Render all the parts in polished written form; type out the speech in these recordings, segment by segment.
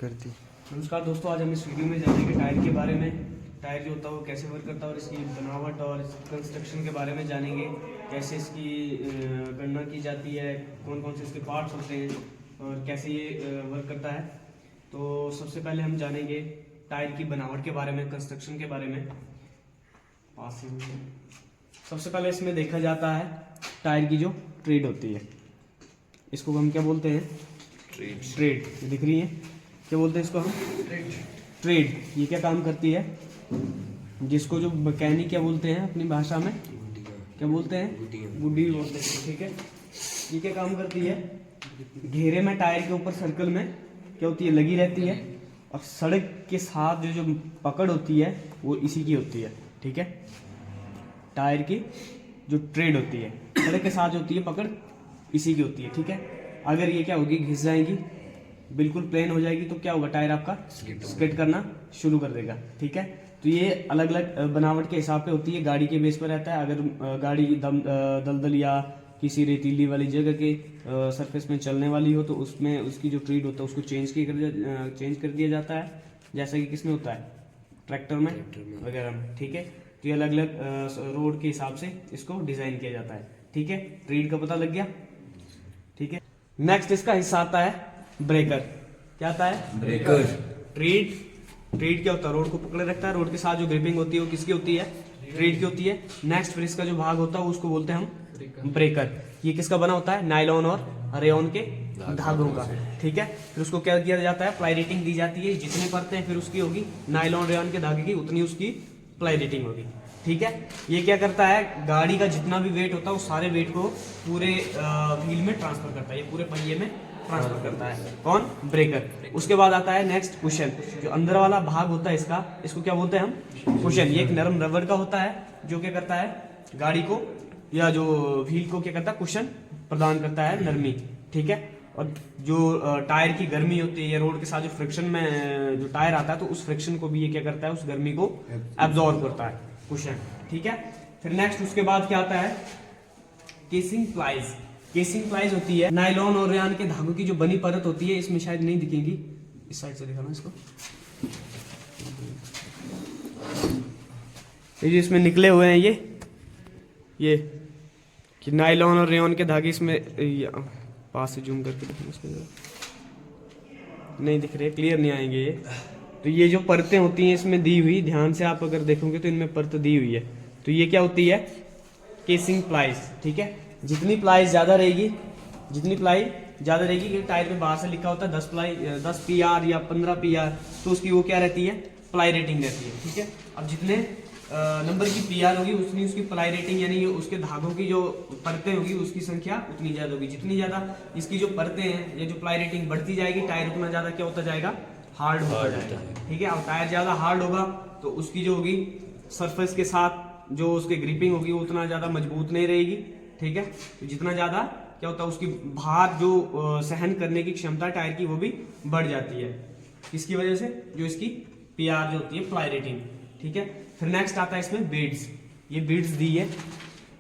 करती। नमस्कार दोस्तों, आज हम इस वीडियो में जानेंगे टायर के बारे में। टायर जो होता है वो कैसे वर्क करता है और इसकी बनावट और इसकी कंस्ट्रक्शन के बारे में जानेंगे। कैसे इसकी गणना की जाती है, कौन कौन से इसके पार्ट्स होते हैं और कैसे ये वर्क करता है। तो सबसे पहले हम जानेंगे टायर की बनावट के बारे में, कंस्ट्रक्शन के बारे में। सबसे पहले इसमें देखा जाता है टायर की जो ट्रेड होती है, इसको हम क्या बोलते हैं? ट्रेड। दिख रही है, क्या बोलते हैं इसको हम? ट्रेड। ये क्या काम करती है? जिसको जो मैकेनिक क्या बोलते हैं अपनी भाषा में, क्या बोलते हैं? गुड्डी बोलते हैं। ठीक है, ये क्या काम करती है? घेरे में टायर के ऊपर सर्कल में क्या होती है? लगी रहती है। और सड़क के साथ जो जो पकड़ होती है वो इसी की होती है। ठीक है, टायर की जो ट्रेड होती है सड़क के साथ होती है, पकड़ इसी की होती है। ठीक है, अगर ये क्या होगी, घिस जाएगी, बिल्कुल प्लेन हो जाएगी, तो क्या होगा? टायर आपका स्किड करना शुरू कर देगा। ठीक है, तो ये अलग अलग बनावट के हिसाब पे होती है, गाड़ी के बेस पर रहता है। अगर गाड़ी दलदल या किसी रेतीली वाली जगह के सरफेस में चलने वाली हो तो उसमें उसकी जो ट्रीड होता है उसको चेंज कर दिया जाता है, जैसा कि किसमें होता है? ट्रैक्टर में वगैरह में। ठीक है, तो ये अलग अलग रोड के हिसाब से इसको डिजाइन किया जाता है। ठीक है, ट्रीड का पता लग गया। ठीक है, नेक्स्ट इसका हिस्सा आता है ब्रेकर। क्या आता है? ब्रेकर। ट्रीड क्या होता है? रोड को पकड़े रखता है। रोड के साथ जो ग्रिपिंग होती है वो किसकी होती है? ट्रीड की होती है। नेक्स्ट फिर इसका जो भाग होता है उसको बोलते हैं हम ब्रेकर। ये किसका बना होता है? नायलॉन और रेयन के धागों का। ठीक है, फिर उसको क्या किया जाता है? प्लाई रेटिंग दी जाती है। जितने परतें हैं फिर उसकी होगी नायलॉन रेयन के धागे की, उतनी उसकी प्लाई रेटिंग होगी। ठीक है, ये क्या करता है? गाड़ी का जितना भी वेट होता है उस सारे वेट को पूरे व्हील में ट्रांसफर करता है, ये पूरे पहिए में ट्रांसफर करता है। कौन? ब्रेकर। उसके बाद आता है नेक्स्ट कुशन। जो अंदर वाला भाग होता है इसको क्या बोलते हैं हम? कुशन। ये एक नरम रबड़ का होता है जो क्या करता है? गाड़ी को या जो व्हील को क्या करता है? कुशन प्रदान करता है, नरमी। ठीक है, और जो टायर की गर्मी होती है या रोड के साथ जो फ्रिक्शन में जो टायर आता है तो उस फ्रिक्शन को भी ये क्या करता है? उस गर्मी को एब्जॉर्ब करता है, कुशन। ठीक है, फिर नेक्स्ट उसके बाद क्या आता है? Casing plies. केसिंग प्लाइज होती है नायलॉन और रेयन के धागों की जो बनी परत होती है। इसमें शायद नहीं दिखेंगी, इस साइड से दिखाना इसको। ये जो इसमें निकले हुए हैं ये कि नायलॉन और रेयन के धागे इसमें पास से जूम करके देखना इसको, नहीं दिख रहे, क्लियर नहीं आएंगे ये। तो ये जो परतें होती हैं इसमें दी हुई, ध्यान से आप अगर देखोगे तो इनमें परत दी हुई है। तो ये क्या होती है? Casing plies. ठीक है, जितनी प्लाई ज्यादा रहेगी, कि टायर पे बाहर से लिखा होता है 10 PR या 15 PR, तो उसकी वो क्या रहती है? प्लाई रेटिंग रहती है। ठीक है, अब जितने नंबर की PR होगी उतनी उसकी प्लाई रेटिंग, यानी उसके धागों की जो परतें होगी उसकी संख्या उतनी ज्यादा होगी। जितनी ज्यादा इसकी जो परतें हैं या जो प्लाई रेटिंग बढ़ती जाएगी, टायर उतना ज्यादा क्या होता जाएगा? हार्ड होता जाएगा। ठीक है, अब टायर ज्यादा हार्ड होगा तो उसकी जो होगी सरफेस के साथ जो उसकी ग्रिपिंग होगी वो उतना ज्यादा मजबूत नहीं रहेगी। ठीक है, तो जितना ज्यादा क्या होता है उसकी भार जो सहन करने की क्षमता टायर की वो भी बढ़ जाती है। इसकी वजह से जो इसकी PR जो होती है, प्लाई रेटिंग। ठीक है, फिर नेक्स्ट आता है इसमें बीड्स। ये बीड्स दी है।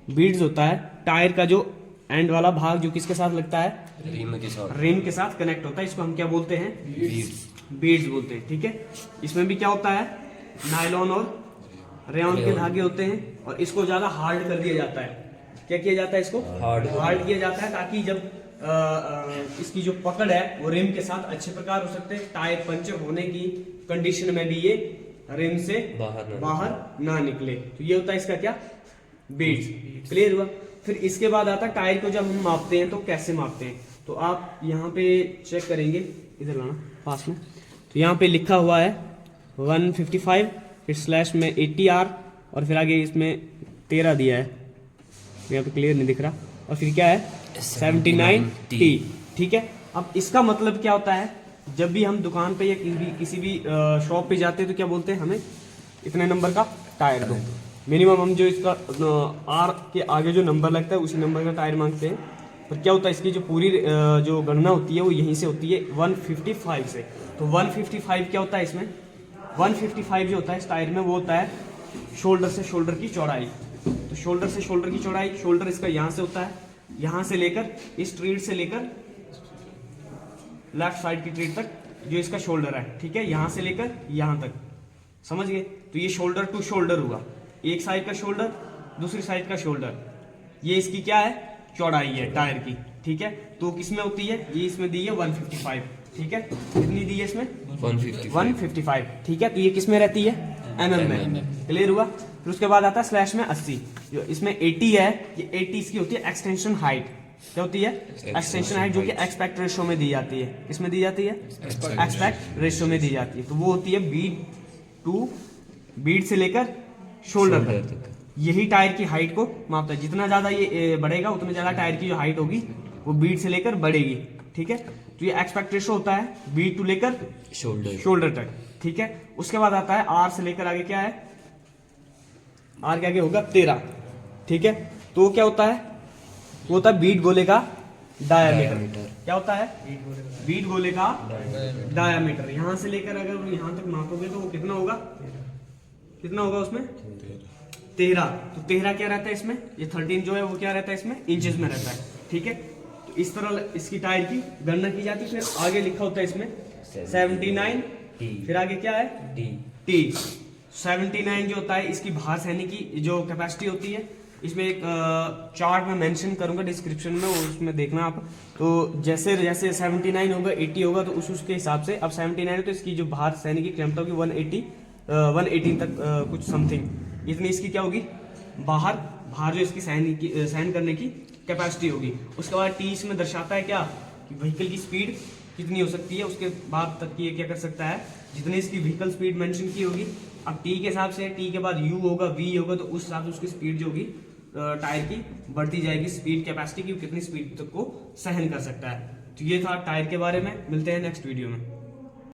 बीड्स होता है टायर का जो एंड वाला भाग जो किसके साथ लगता है? रिम के साथ कनेक्ट होता है। इसको हम क्या बोलते हैं? बीड्स बोलते हैं। ठीक है, इसमें भी क्या होता है? नायलॉन और रेयन के धागे होते हैं और इसको ज्यादा हार्ड कर दिया जाता है। क्या किया जाता है? इसको हार्ड किया जाता है ताकि जब इसकी जो पकड़ है वो रिम के साथ अच्छे प्रकार हो सकते हैं। टायर पंचर होने की कंडीशन में भी ये रिम से बाहर ना निकले। तो ये होता है इसका क्या? बीड्स। क्लियर हुआ? फिर इसके बाद आता है टायर को जब हम मापते हैं तो कैसे मापते हैं। तो आप यहाँ पे चेक करेंगे, इधर लाना पास में, तो यहाँ पे लिखा हुआ है 155, फिर स्लैश में 80R और फिर आगे इसमें 13 दिया है, यहाँ पे क्लियर नहीं दिख रहा, और फिर क्या है? 79T। ठीक है, अब इसका मतलब क्या होता है? जब भी हम दुकान पे या किसी भी शॉप पे जाते हैं तो क्या बोलते हैं? हमें इतने नंबर का टायर दो। मिनिमम हम जो इसका R के आगे जो नंबर लगता है उसी नंबर का टायर मांगते हैं। पर क्या होता है? इसकी जो पूरी जो गणना होती है वो यहीं से होती है 155 से। तो 155 क्या होता है इसमें? 155 जो होता है इस टायर में वो होता है शोल्डर से शोल्डर की चौड़ाई। तो शोल्डर से शोल्डर की चौड़ाई, शोल्डर इसका यहाँ से होता है, यहाँ से लेकर इस ट्रीड से लेकर लेफ्ट साइड की ट्रीड तक जो इसका शोल्डर है, ठीक है, यहाँ से लेकर यहाँ तक, समझ गए। तो ये शोल्डर टू शोल्डर हुआ, एक साइड का शोल्डर, दूसरी साइड का शोल्डर। ये इसकी क्या है, चौड़ाई है टायर की, ठीक है। तो किसमें होती है, ये इसमें दी है 155, ठीक है। कितनी दी है इसमें, 155, ठीक है। तो ये किसमें रहती है, mm में, क्लियर हुआ। फिर उसके बाद आता है स्लैश में 80, जो इसमें 80 है, ये 80 इसकी होती है एक्सटेंशन हाइट। क्या होती है, एक्सटेंशन हाइट, जो कि एक्सपेक्ट रेशियो में दी जाती है। किसमें दी जाती है, एक्सपेक्ट रेशियो में दी जाती है। तो वो होती है बीड टू, बीड से लेकर शोल्डर तक। यही टायर की हाइट को मापता है। जितना ज्यादा ये बढ़ेगा उतना ज्यादा टायर की जो हाइट होगी वो बीड से लेकर बढ़ेगी, ठीक है। तो ये एक्सपेक्ट रेशियो होता है बीड टू लेकर शोल्डर तक, ठीक है। उसके बाद आता है आर से लेकर आगे, क्या है, आर के आगे होगा 13, ठीक है। तो वो क्या होता है, वो होता है बीट गोले का डायामीटर। क्या होता है, बीट गोले का डायामीटर। यहां से लेकर अगर यहां तक मापोगे तो वो कितना होगा, कितना होगा उसमें 13। तो 13 क्या रहता है इसमें, ये 13 जो है वो क्या रहता है इसमें, इंचेस में रहता है, ठीक है। तो इस तरह इसकी टायर की गणना की जाती है। फिर आगे लिखा होता है इसमें 79, फिर आगे क्या है, टी। 79 जो होता है इसकी भार सहने की जो कैपेसिटी होती है। इसमें एक चार्ट में मेंशन करूंगा डिस्क्रिप्शन में, उसमें देखना आप। तो जैसे जैसे 79 होगा, 80 होगा, तो उसके हिसाब से, अब 79 है तो इसकी जो भार सहने की क्षमता होगी 118 तक, कुछ समथिंग इतनी इसकी क्या होगी, बाहर भार जो इसकी सहन करने की कैपेसिटी होगी। उसके बाद टी इसमें दर्शाता है क्या, कि व्हीकल की स्पीड कितनी हो सकती है। उसके बाद तक ये क्या कर सकता है, जितनी इसकी व्हीकल स्पीड मेंशन की होगी। अब टी के हिसाब से, टी के बाद यू होगा, वी होगा, तो उस हिसाब से उसकी स्पीड जो होगी टायर की बढ़ती जाएगी, स्पीड कैपेसिटी की, कितनी स्पीड तक को सहन कर सकता है। तो ये था टायर के बारे में। मिलते हैं नेक्स्ट वीडियो में।